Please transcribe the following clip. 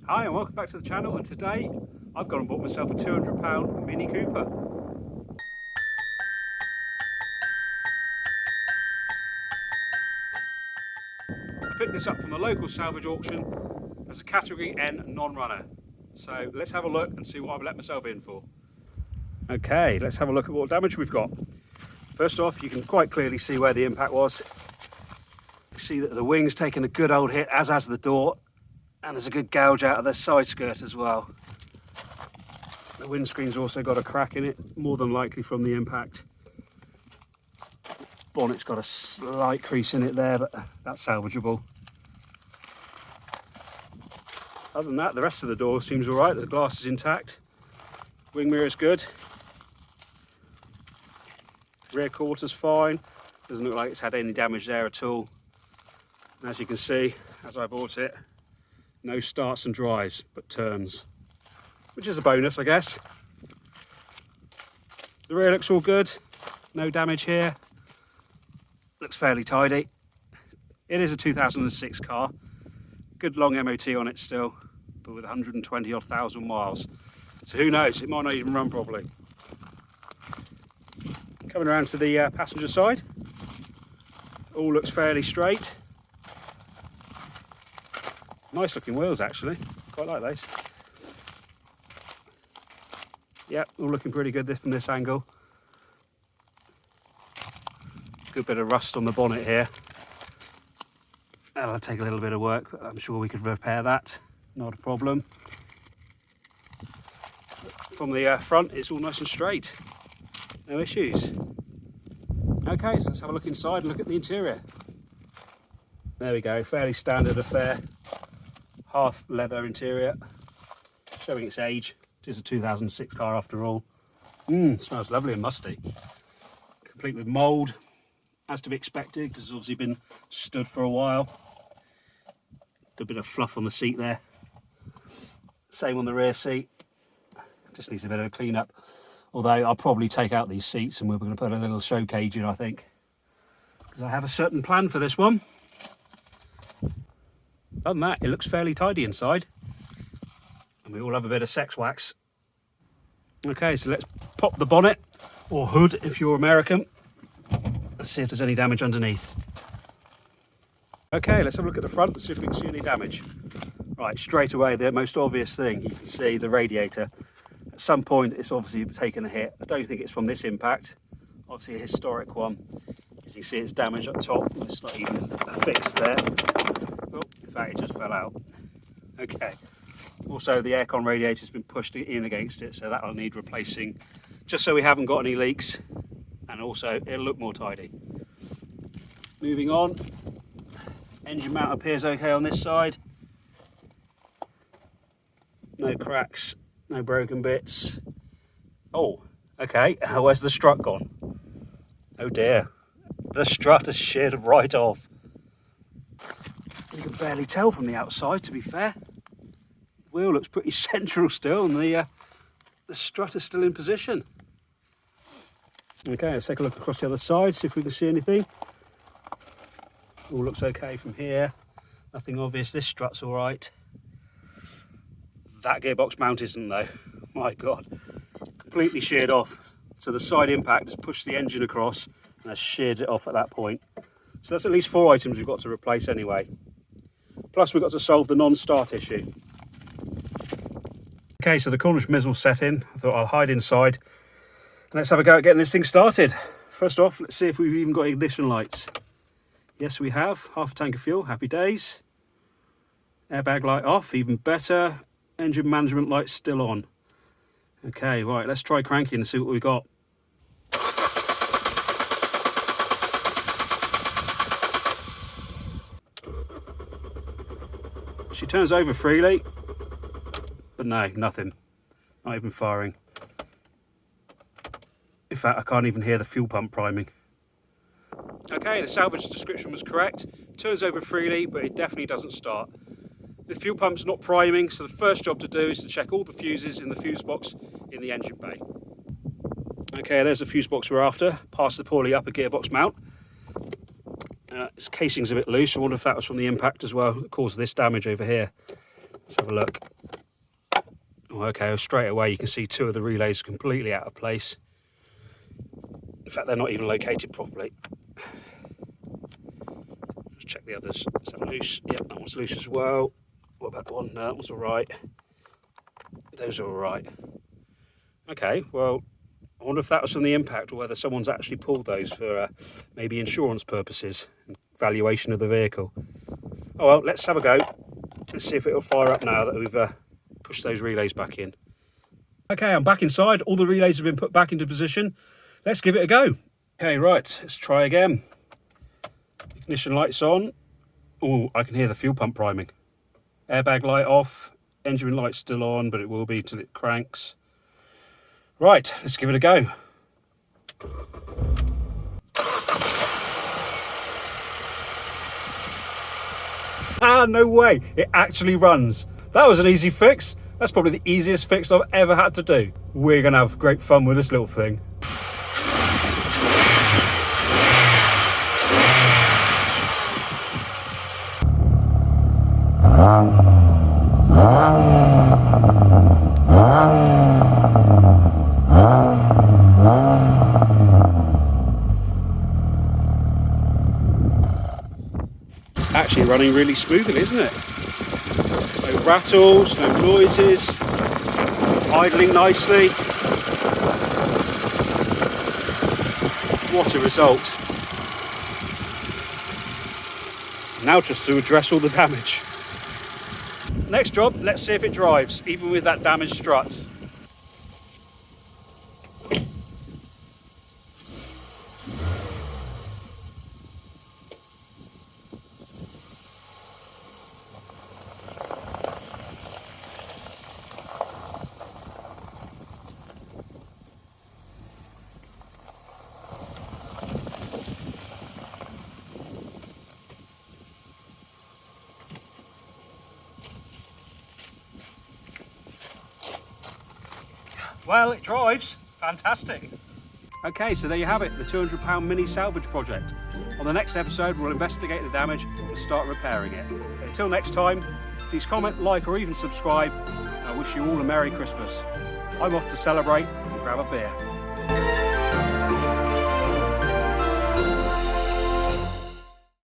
Hi and welcome back to the channel, and today I've gone and bought myself a £200 Mini Cooper. I picked this up from the local salvage auction as a category N non-runner. So let's have a look and see what I've let myself in for. Okay, let's have a look at what damage we've got. First off, you can quite clearly see where the impact was. You see that the wing's taken a good old hit, as has the door. And there's a good gouge out of the side skirt as well. The windscreen's also got a crack in it, more than likely from the impact. Bonnet's got a slight crease in it there, but that's salvageable. Other than that, the rest of the door seems all right. The glass is intact. Wing mirror's good. Rear quarter's fine. Doesn't look like it's had any damage there at all. And as you can see, as I bought it, no starts and drives, but turns, which is a bonus, I guess. The rear looks all good, no damage here. Looks fairly tidy. It is a 2006 car. Good long MOT on it still, but with 120 odd thousand miles. So who knows, it might not even run properly. Coming around to the passenger side, all looks fairly straight. Nice looking wheels actually, quite like those. Yep, all looking pretty good from this angle. Good bit of rust on the bonnet here. That'll take a little bit of work, but I'm sure we could repair that, not a problem. From the front, it's all nice and straight, no issues. Okay, so let's have a look inside and look at the interior. There we go, fairly standard affair. Half leather interior, showing its age. It is a 2006 car after all. Smells lovely and musty. Complete with mould, as to be expected, because it's obviously been stood for a while. Good bit of fluff on the seat there. Same on the rear seat. Just needs a bit of a clean up. Although I'll probably take out these seats and we're going to put a little show cage in, I think, because I have a certain plan for this one. Other than that, it looks fairly tidy inside. And we all have a bit of sex wax. Okay, so let's pop the bonnet, or hood if you're American. Let's see if there's any damage underneath. Okay, let's have a look at the front and see if we can see any damage. Right, straight away, the most obvious thing, you can see the radiator. At some point, it's obviously taken a hit. I don't think it's from this impact. Obviously a historic one. As you see, it's damaged up top. It's not even fixed there. Oh, in fact, it just fell out. Okay. Also, the aircon radiator has been pushed in against it, so that'll need replacing, just so we haven't got any leaks, and also it'll look more tidy. Moving on, engine mount appears okay on this side. No cracks, no broken bits. Oh, okay. Where's the strut gone? Oh dear, the strut has sheared right off. You can barely tell from the outside, to be fair. The wheel looks pretty central still, and the strut is still in position. Okay, let's take a look across the other side, see if we can see anything. All looks okay from here. Nothing obvious. This strut's all right. That gearbox mount isn't though. My God, completely sheared off. So the side impact has pushed the engine across and has sheared it off at that point. So that's at least 4 items we've got to replace anyway. Plus we've got to solve the non-start issue. Okay, so the Cornish mizzle's set in. I thought I'll hide inside. And let's have a go at getting this thing started. First off, let's see if we've even got ignition lights. Yes, we have. Half a tank of fuel, happy days. Airbag light off, even better. Engine management light still on. Okay, right, let's try cranking and see what we've got. She turns over freely, but no, nothing. Not even firing. In fact, I can't even hear the fuel pump priming. Okay, the salvage description was correct. Turns over freely, but it definitely doesn't start. The fuel pump's not priming, so the first job to do is to check all the fuses in the fuse box in the engine bay. Okay, there's the fuse box we're after, past the poorly upper gearbox mount. Its casing's a bit loose. I wonder if that was from the impact as well that caused this damage over here. Let's have a look. Oh, okay, straight away you can see two of the relays completely out of place. In fact, they're not even located properly. Let's check the others. Is that loose? Yep, that one's loose as well. What about that one? No, that one's all right. Those are all right. Okay, well, I wonder if that was from the impact or whether someone's actually pulled those for maybe insurance purposes and valuation of the vehicle. Oh well, let's have a go. Let's see if it'll fire up now that we've pushed those relays back in. Okay, I'm back inside. All the relays have been put back into position. Let's give it a go. Okay, right, let's try again. Ignition lights on. Oh, I can hear the fuel pump priming. Airbag light off. Engine light's still on, but it will be till it cranks. Right, let's give it a go. Ah, no way, it actually runs. That was an easy fix. That's probably the easiest fix I've ever had to do. We're gonna have great fun with this little thing. It's actually running really smoothly, isn't it? No rattles, no noises, idling nicely. What a result. Now just to address all the damage. Next job, let's see if it drives, even with that damaged strut. Well, it drives. Fantastic. Okay, so there you have it, the £200 mini salvage project. On the next episode, we'll investigate the damage and start repairing it. But until next time, please comment, like, or even subscribe. I wish you all a Merry Christmas. I'm off to celebrate and grab a beer.